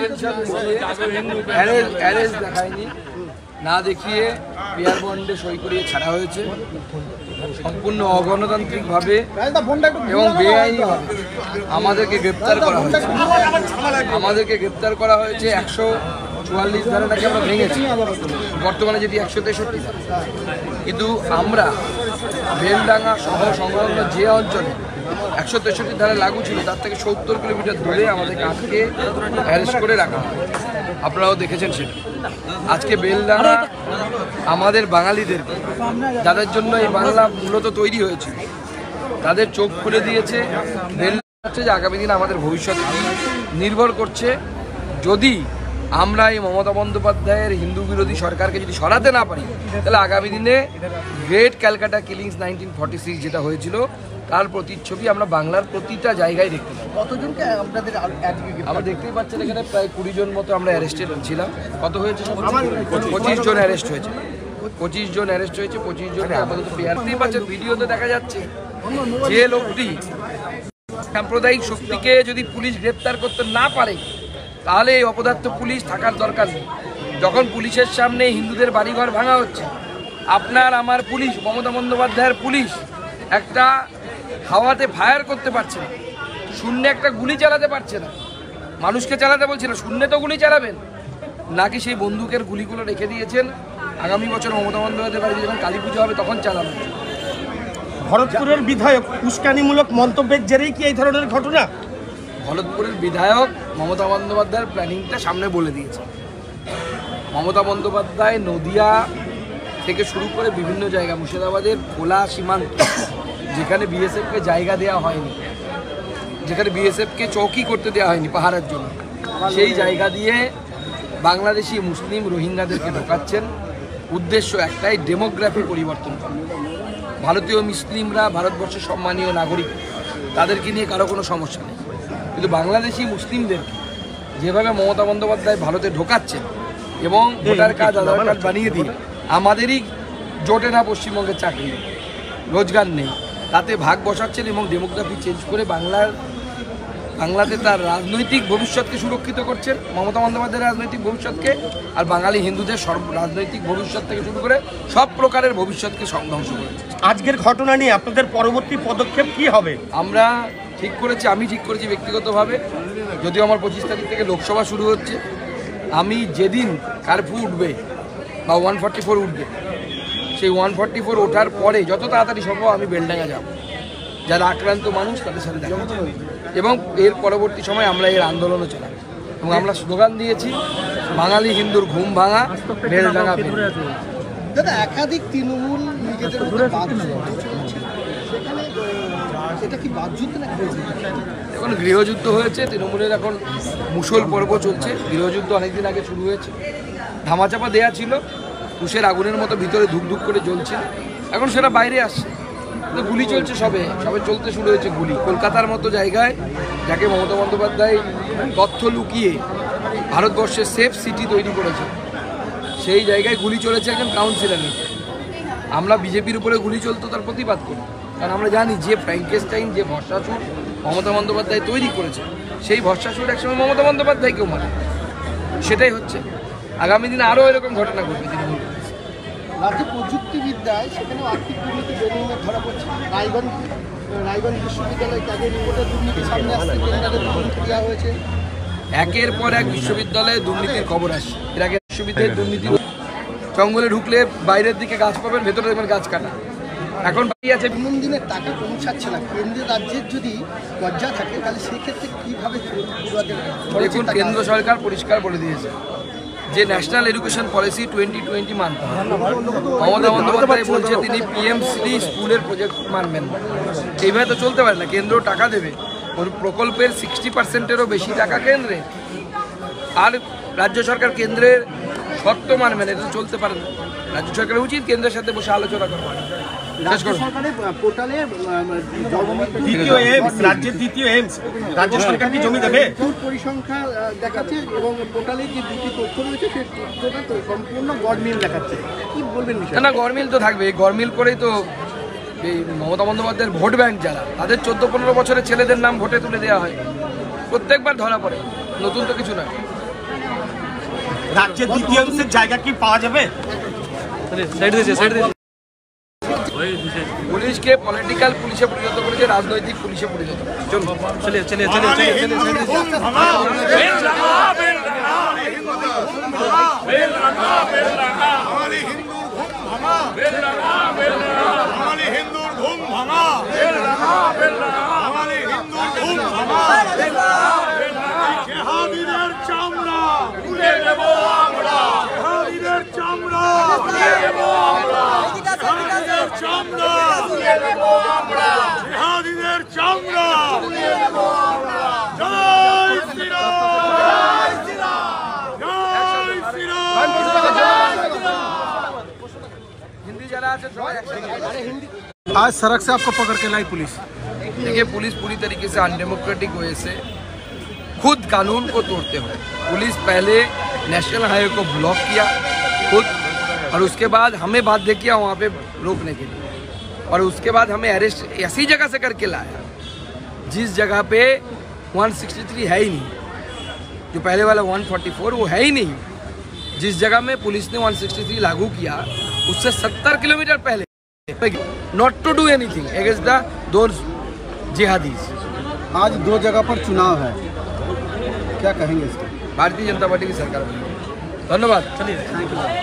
Detention arrest দেখায়নি, না দেখিয়ে পেয়ার বন্ডে সই করিয়ে ছাড়া হয়েছে সম্পূর্ণ অগণতান্ত্রিকভাবে এবং বেআইনিভাবে আমাদেরকে গ্রেপ্তার করা হয়েছে 144 ধারা নাকি আমরা ভেঙেছি, বর্তমানে যেটি 163 ধারা। কিন্তু আমরা বেলডাঙ্গা সহ সংলগ্ন যে অঞ্চলে 163 ধারা লাগু ছিল তার থেকে 70 কিলোমিটার দূরে আমাদেরকে আজকে অ্যারেস্ট করে রাখা হয়। আপনারাও দেখেছেন সেটা। আজকে বেলডাঙ্গা আমাদের বাঙালিদের, যাদের জন্য এই বাংলা মূলত তৈরি হয়েছে, তাদের চোখ খুলে দিয়েছে। বেলডাঙ্গা যে আগামী দিনে আমাদের ভবিষ্যৎ নির্ভর করছে যদি আমরা এই মমতা বন্দ্যোপাধ্যায়ের হিন্দু বিরোধী সরকারকে যদি সরাতে না পারি, তাহলে আগামী দিনে গ্রেট ক্যালকাটা কিলিংস 1946 যেটা হয়েছিল তার প্রতিচ্ছবি আমরা বাংলার প্রতিটা জায়গায় দেখতে পাবো। কতজনকে আপনাদের আমরা দেখতেই পাচ্ছেন এখানে প্রায় 20 জন মতো আমরা অ্যারেস্টেড ছিলাম। কত হয়েছে? 25 জন অ্যারেস্ট হয়েছে। 25 জন অ্যারেস্ট হয়েছে। 25 জন আপাতত দেখতেই পাচ্ছেন, ভিডিওতে দেখা যাচ্ছে যে লোকটি সাম্প্রদায়িক শক্তিকে যদি পুলিশ গ্রেপ্তার করতে না পারে তাহলে এই অপদার্থ পুলিশ থাকার দরকার নেই। যখন পুলিশের সামনে হিন্দুদের বাড়িঘর ভাঙা হচ্ছে, আপনার আমার পুলিশ, মমতা বন্দ্যোপাধ্যায়ের পুলিশ একটা হাওয়াতে ফায়ার করতে পারছে না, শূন্যে একটা গুলি চালাতে পারছে না, মানুষকে চালাতে বলছে না, শূন্যে তো গুলি চালাবেন নাকি সেই বন্দুকের গুলিগুলো রেখে দিয়েছেন আগামী বছর মমতা বন্দ্যোপাধ্যায়ের বাড়িতে যখন কালী পুজো হবে তখন চালানো। ভরতপুরের বিধায়ক উস্কানিমূলক মন্তব্যের জেরেই কি এই ধরনের ঘটনা? ভরতপুরের বিধায়ক মমতা বন্দ্যোপাধ্যায়ের প্ল্যানিংটা সামনে বলে দিয়েছে। মমতা বন্দ্যোপাধ্যায় নদিয়া থেকে শুরু করে বিভিন্ন জায়গা, মুর্শিদাবাদের খোলা সীমান্ত যেখানে বিএসএফকে জায়গা দেওয়া হয়নি, যেখানে বিএসএফকে চৌকি করতে দেওয়া হয়নি পাহারার জন্য, সেই জায়গা দিয়ে বাংলাদেশি মুসলিম রোহিঙ্গাদেরকে ঢোকাচ্ছেন। উদ্দেশ্য একটাই, ডেমোগ্রাফি পরিবর্তন করা। ভারতীয় মুসলিমরা ভারতবর্ষের সম্মানীয় নাগরিক, তাদেরকে নিয়ে কারো কোনো সমস্যা নেই, কিন্তু বাংলাদেশি মুসলিমদের যেভাবে মমতা বন্দ্যোপাধ্যায় ভারতে ঢোকাচ্ছেন এবং ভোটার কার্ড আধার কার্ড বানিয়ে দিয়ে আমাদেরই জোটে না পশ্চিমবঙ্গের চাকরি, রোজগার নেই, তাতে ভাগ বসাচ্ছেন এবং ডেমোগ্রাফি চেঞ্জ করে বাংলাতে তার রাজনৈতিক ভবিষ্যৎকে সুরক্ষিত করছেন, মমতা বন্দ্যোপাধ্যায়ের রাজনৈতিক ভবিষ্যৎকে, আর বাঙালি হিন্দুদের রাজনৈতিক ভবিষ্যৎ থেকে শুরু করে সব প্রকারের ভবিষ্যৎকে ধ্বংস করেছে। আজকের ঘটনা নিয়ে আপনাদের পরবর্তী পদক্ষেপ কি হবে? আমরা ঠিক করেছি, আমি ঠিক করেছি ব্যক্তিগতভাবে, যদিও আমার 25 তারিখ থেকে লোকসভা শুরু হচ্ছে, আমি যেদিন কারফিউ উঠবে বা 144 উঠবে, সেই 144 ওঠার পরে যত তাড়াতাড়ি সম্ভব আমি বেলডাঙ্গা যাব, যারা আক্রান্ত মানুষ তাদের সাথে দেখা এবং এর পরবর্তী সময় আমরা এর আন্দোলনও চালাবো। এবং আমরা স্লোগান দিয়েছি, বাঙালি হিন্দুর ঘুম ভাঙা, বেলডাঙ্গা। দাদা, একাধিক তৃণমূল নিজেদের এটা কি বাকযুদ্ধ না? এখন গৃহযুদ্ধ হয়েছে, তৃণমূলের এখন মুষল পর্ব চলছে। গৃহযুদ্ধ অনেকদিন আগে শুরু হয়েছে, ধামাচাপা দেয়া ছিল, কুশের আগুনের মতো ভিতরে ধুকধুক করে জ্বলছে, এখন সেটা বাইরে আসছে। কিন্তু গুলি চলছে, সবে চলতে শুরু হয়েছে গুলি। কলকাতার মতো জায়গায়, যাকে মমতা বন্দ্যোপাধ্যায় তথ্য লুকিয়ে ভারতবর্ষের সেফ সিটি তৈরি করেছে, সেই জায়গায় গুলি চলেছে একজন কাউন্সিলর। আমরা বিজেপির উপরে গুলি চলতো তার প্রতিবাদ করি, কারণ আমরা জানি যে ফ্র্যাঙ্কেস্টাইন, যে ভরসাসুর মমতা বন্দ্যোপাধ্যায় তৈরি করেছে, সেই ভরসাসুর একসময় মমতা বন্দ্যোপাধ্যায়কেও মারে। সেটাই হচ্ছে, আগামী দিনে আরও এরকম ঘটনা ঘটবে। রাজ্যে প্রযুক্তিবিদ্যায় সেখানে আর্থিক দুর্নীতি বেনিয়মে ধরা পড়ছে। রায়গঞ্জ বিশ্ববিদ্যালয় তাদের রিপোর্টের দুর্নীতি সামনে আসছে, দেওয়া হয়েছে। একের পর এক বিশ্ববিদ্যালয়ে দুর্নীতির খবর আসছে। এর আগে বিশ্ববিদ্যালয়ের দুর্নীতি, জঙ্গলে ঢুকলে বাইরের দিকে গাছ পাবেন, ভেতরে দেখবেন গাছ কাটা। এখন বাকি আছে কোন দিনের টাকা পৌঁছাচ্ছে না। কেন্দ্রের রাজ্যের যদি কর্জা থাকে তাহলে সেক্ষেত্রে কীভাবে? দেখুন, কেন্দ্র সরকার পরিষ্কার বলে দিয়েছে যে ন্যাশনাল এডুকেশন পলিসি 2020 মানতে হবে। মমতা বন্দ্যোপাধ্যায় বলছে তিনি পিএমসি স্কুলের প্রজেক্ট মানবেন। এইভাবে তো চলতে পারে না। কেন্দ্র টাকা দেবে, ওর প্রকল্পের 60%-এরও বেশি টাকা কেন্দ্রে, আর রাজ্য সরকার কেন্দ্রের শর্ত মানবেন, এটা চলতে পারে না। রাজ্য সরকারের উচিত কেন্দ্রের সাথে বসে আলোচনা করা। রাজ্যের দ্বিতীয় এইমস রাজ্য সরকার কি জমি দেবে? পরিসংখ্যা দেখাচ্ছে এবং পোর্টালে যে দুটি তথ্য রয়েছে সেই তথ্যটা তো সম্পূর্ণ গড়মিল দেখাচ্ছে। কি বলবেন? না, গড়মিল তো থাকবে। গড়মিল করেই তো এই মমতা বন্দ্যোপাধ্যায়ের ভোট ব্যাংক যারা, তাদের 14-15 বছরের ছেলেদের নাম ভোটে তুলে দেওয়া হয়, প্রত্যেকবার ধরা পড়ে। নতুন তো কিছু নয়। রাজ্যের দ্বিতীয় অংশের জায়গা কি পাওয়া যাবে? পুলিশকে পলিটিক্যাল পুলিশে পরিণত করেছে, রাজনৈতিক পুলিশে পরিণত করেছে। চলুন চলিয়ে হিন্দুর ঘুম ভাঙা, জেহাদিদের চামড়া তুলে দেব আমরা, জেহাদিদের চামড়া তুলে দেব আমরা, জেহাদিদের চামড়া তুলে দেব আমরা, জেহাদিদের চামড়া তুলে দেব আমরা। জয় শ্রীরাম, জয় শ্রীরাম, জয় শ্রীরাম। হিন্দি যারা আছে সবাই একসাথে। आज सड़क से आपको पकड़ के लाई पुलिस। देखिए, पुलिस पूरी तरीके से अनडेमोक्रेटिक वे से खुद कानून को तोड़ते हुए पुलिस पहले नेशनल हाईवे को ब्लॉक किया खुद, और उसके बाद हमें बाध्य किया वहाँ पे रोकने के लिए, और उसके बाद हमें अरेस्ट ऐसी जगह से करके लाया जिस जगह पे 163 है ही नहीं, जो पहले वाला 144 वो है ही नहीं। जिस जगह में पुलिस ने 163 लागू किया उससे 70 किलोमीटर पहले not to do anything against those jihadis। आज 2 जगह पर चुनाव है, क्या कहेंगे इसका? भारतीय जनता पार्टी की सरकार बनी। धन्यवाद। चलिए।